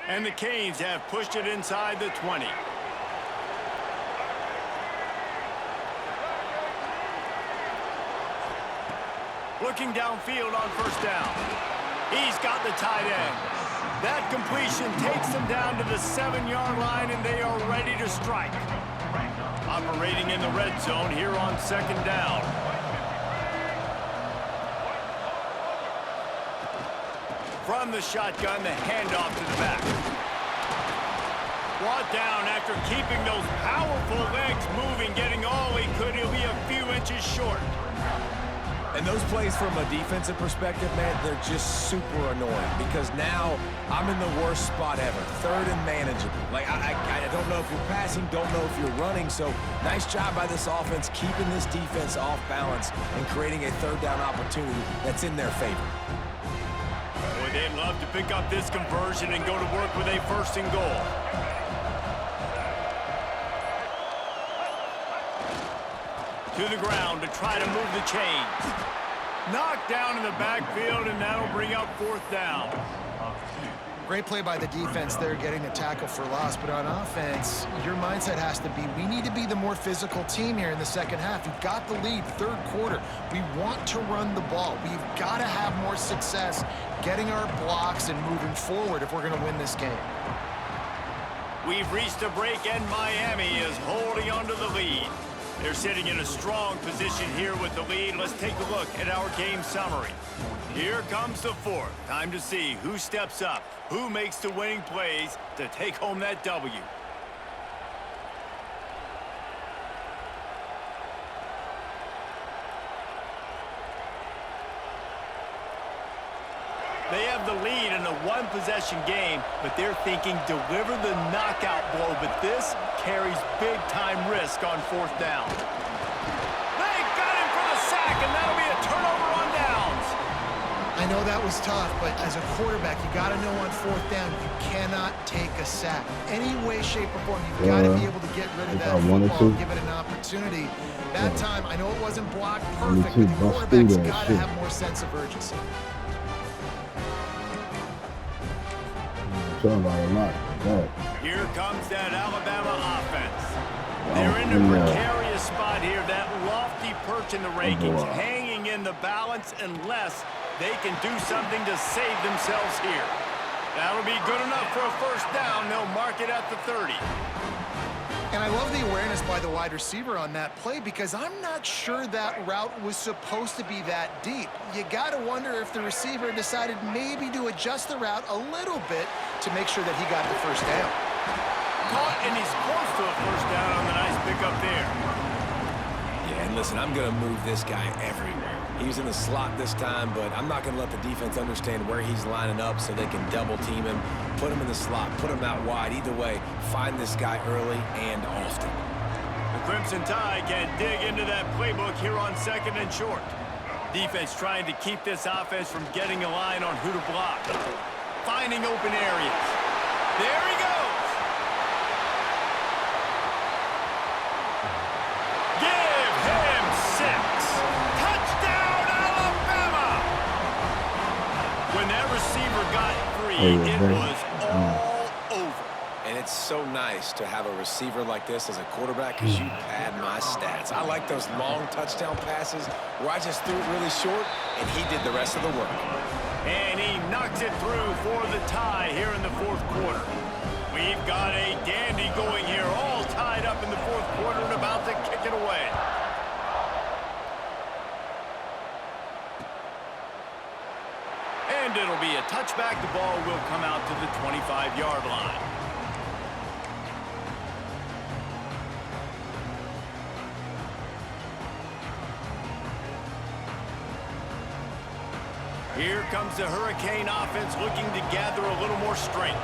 And the Canes have pushed it inside the 20. Looking downfield on first down. He's got the tight end. That completion takes them down to the 7-yard line, and they are ready to strike. Operating in the red zone here on second down. From the shotgun, the handoff to the back. Brought down after keeping those powerful legs moving, getting all he could. He'll be a few inches short. And those plays from a defensive perspective, man, they're just super annoying because now I'm in the worst spot ever. Third and manageable. Like, I don't know if you're passing, don't know if you're running. So nice job by this offense keeping this defense off balance and creating a third down opportunity that's in their favor. Boy, they'd love to pick up this conversion and go to work with a first and goal. To the ground to try to move the chains. Knocked down in the backfield, and that'll bring up fourth down. Great play by the defense there, getting the tackle for loss. But on offense, your mindset has to be, we need to be the more physical team here in the second half. We've got the lead, third quarter. We want to run the ball. We've got to have more success getting our blocks and moving forward if we're going to win this game. We've reached a break, and Miami is holding on to the lead. They're sitting in a strong position here with the lead. Let's take a look at our game summary. Here comes the fourth. Time to see who steps up, who makes the winning plays to take home that W. They have the lead in a one-possession game, but they're thinking deliver the knockout blow, but this carries big-time risk on fourth down. They got him for the sack, and that'll be a turnover on downs. I know that was tough, but as a quarterback, you got to know on fourth down, you cannot take a sack. Any way, shape, or form, you've got to be able to get rid of that football and give it an opportunity. That time, I know it wasn't blocked perfect, but your quarterback's got to have more sense of urgency. Here comes that Alabama offense. They're in a precarious spot here, that lofty perch in the rankings, hanging in the balance unless they can do something to save themselves here. That'll be good enough for a first down. They'll mark it at the 30. And I love the awareness by the wide receiver on that play because I'm not sure that route was supposed to be that deep. You got to wonder if the receiver decided maybe to adjust the route a little bit to make sure that he got the first down. Caught, and he's close to a first down on the nice pickup there. Yeah, and listen, I'm going to move this guy everywhere. He's in the slot this time, but I'm not going to let the defense understand where he's lining up so they can double team him, put him in the slot, put him out wide. Either way, find this guy early and often. The Crimson Tide can dig into that playbook here on second and short. Defense trying to keep this offense from getting a line on who to block. Finding open areas. There he goes. Give him 6. Touchdown, Alabama! When that receiver got 3, it was all over. And it's so nice to have a receiver like this as a quarterback because you pad my stats. I like those long touchdown passes where I just threw it really short and he did the rest of the work. And he knocks it through for the tie here in the fourth quarter. We've got a dandy going here, all tied up in the fourth quarter and about to kick it away. And it'll be a touchback. The ball will come out to the 25-yard line. Here comes the Hurricane offense looking to gather a little more strength.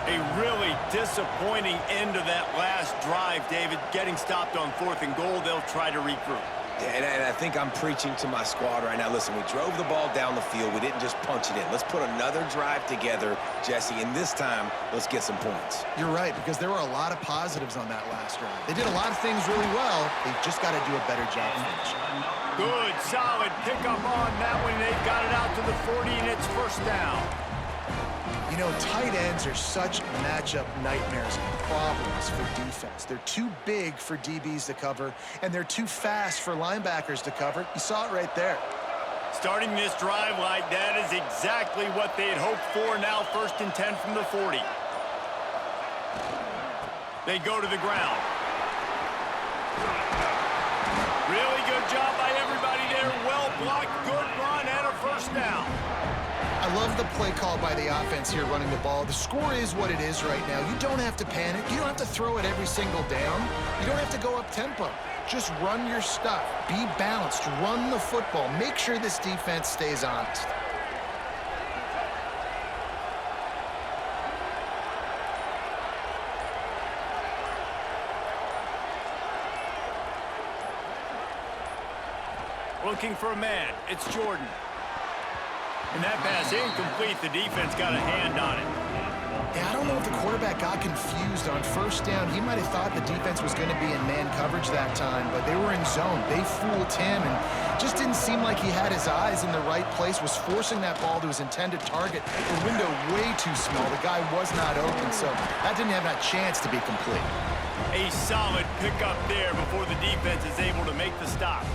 A really disappointing end to that last drive, David. Getting stopped on fourth and goal, they'll try to regroup. And I think I'm preaching to my squad right now. Listen, we drove the ball down the field. We didn't just punch it in. Let's put another drive together, Jesse, and this time, let's get some points. You're right, because there were a lot of positives on that last drive. They did a lot of things really well. They've just got to do a better job finishing. Good, solid pickup on that one. They've got it out to the 40, and it's first down. You know, tight ends are such matchup nightmares and problems for defense. They're too big for DBs to cover, and they're too fast for linebackers to cover. You saw it right there. Starting this drive like that is exactly what they had hoped for. Now 1st and 10 from the 40. They go to the ground. Really good job by everybody there. Well blocked, good run, and a 1st down. I love the play call by the offense here running the ball. The score is what it is right now. You don't have to panic. You don't have to throw it every single down. You don't have to go up tempo. Just run your stuff. Be balanced. Run the football. Make sure this defense stays honest. Looking for a man. It's Jordan. And that pass incomplete. The defense got a hand on it. Yeah, I don't know if the quarterback got confused on 1st down. He might have thought the defense was going to be in man coverage that time, but they were in zone. They fooled him and just didn't seem like he had his eyes in the right place, was forcing that ball to his intended target. The window way too small. The guy was not open, so that didn't have that chance to be complete. A solid pickup there before the defense is able to make the stop.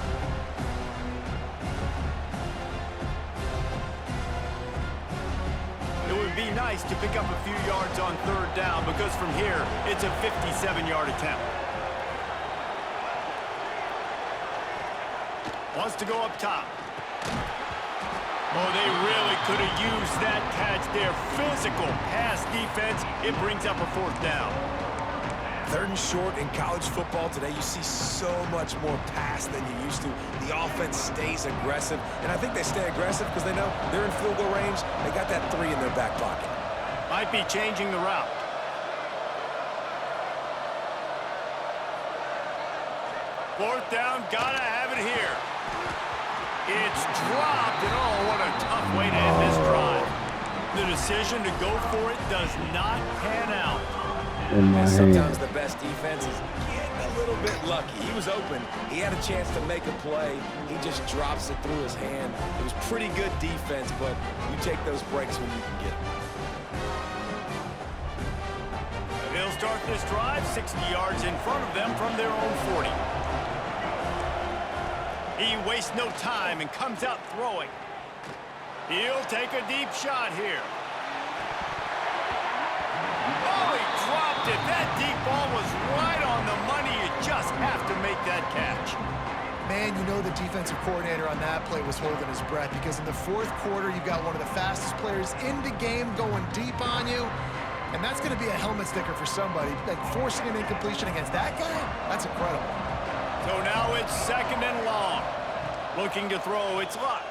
It would be nice to pick up a few yards on 3rd down because from here, it's a 57-yard attempt. Wants to go up top. Oh, they really could have used that catch there. Physical pass defense. It brings up a 4th down. 3rd and short in college football today, you see so much more pass than you used to. The offense stays aggressive, and I think they stay aggressive because they know they're in field goal range. They got that 3 in their back pocket. Might be changing the route. Fourth down, gotta have it here. It's dropped, and oh, what a tough way to end this drive. The decision to go for it does not pan out. And sometimes the best defense is getting a little bit lucky. He was open. He had a chance to make a play. He just drops it through his hand. It was pretty good defense, but you take those breaks when you can get them. They'll start this drive 60 yards in front of them from their own 40. He wastes no time and comes out throwing. He'll take a deep shot here. Oh, he dropped it. That deep ball was right on the money. You just have to make that catch. Man, you know the defensive coordinator on that play was holding his breath because in the 4th quarter, you've got one of the fastest players in the game going deep on you. And that's going to be a helmet sticker for somebody. Like forcing an incompletion against that guy, that's incredible. So now it's 2nd and long. Looking to throw, it's Luck.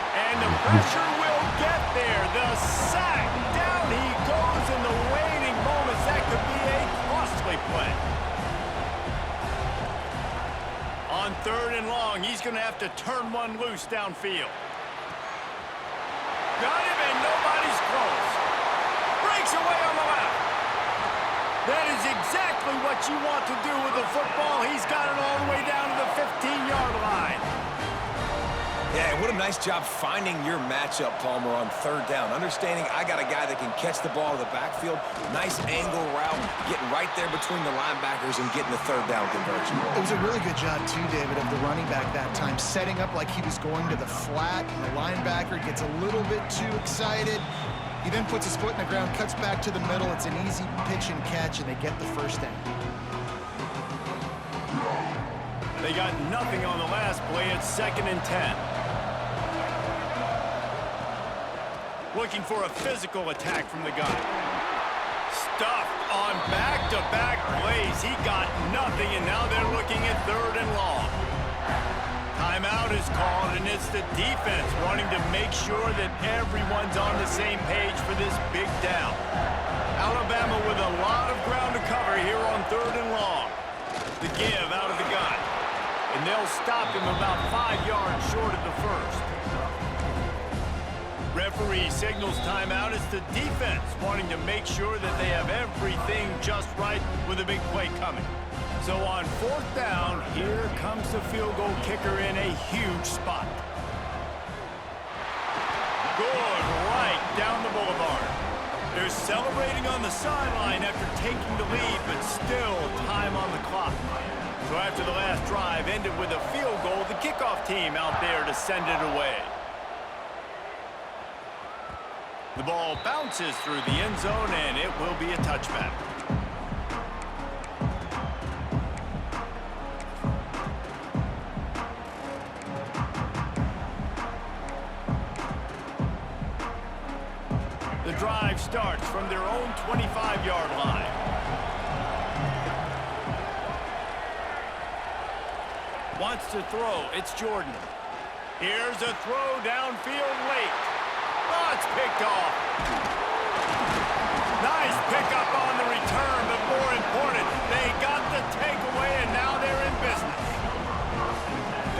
And the pressure will get there. The sack. Down he goes in the waning moments. That could be a costly play. On 3rd and long, he's going to have to turn one loose downfield. Got him, and nobody's close. Breaks away on the left. That is exactly what you want to do with the football. He's got it all the way down to the 15-yard line. Yeah, what a nice job finding your matchup, Palmer, on 3rd down. Understanding I got a guy that can catch the ball in the backfield. Nice angle route, getting right there between the linebackers and getting the 3rd down conversion. It was a really good job, too, David, of the running back that time, setting up like he was going to the flat, and the linebacker gets a little bit too excited. He then puts his foot in the ground, cuts back to the middle. It's an easy pitch and catch, and they get the 1st down. They got nothing on the last play. It's 2nd and 10. Looking for a physical attack from the guy. Stuffed on back-to-back plays. He got nothing, and now they're looking at 3rd and long. Timeout is called, and it's the defense wanting to make sure that everyone's on the same page for this big down. Alabama with a lot of ground to cover here on 3rd and long. The give out of the gun. And they'll stop him about 5 yards short of the 1st. Referee signals timeout. It's the defense wanting to make sure that they have everything just right with a big play coming. So on 4th down, here comes the field goal kicker in a huge spot. Good Sitting on the sideline after taking the lead, but still time on the clock. So after the last drive ended with a field goal, the kickoff team out there to send it away. The ball bounces through the end zone, and it will be a touchback. The drive starts from their own 25-yard line. Wants to throw. It's Jordan. Here's a throw downfield late. Oh, it's picked off. Nice pickup on the return, but more important, they got the takeaway, and now they're in business.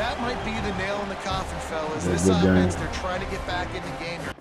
That might be the nail in the coffin, fellas. This offense, they're trying to get back in the game here.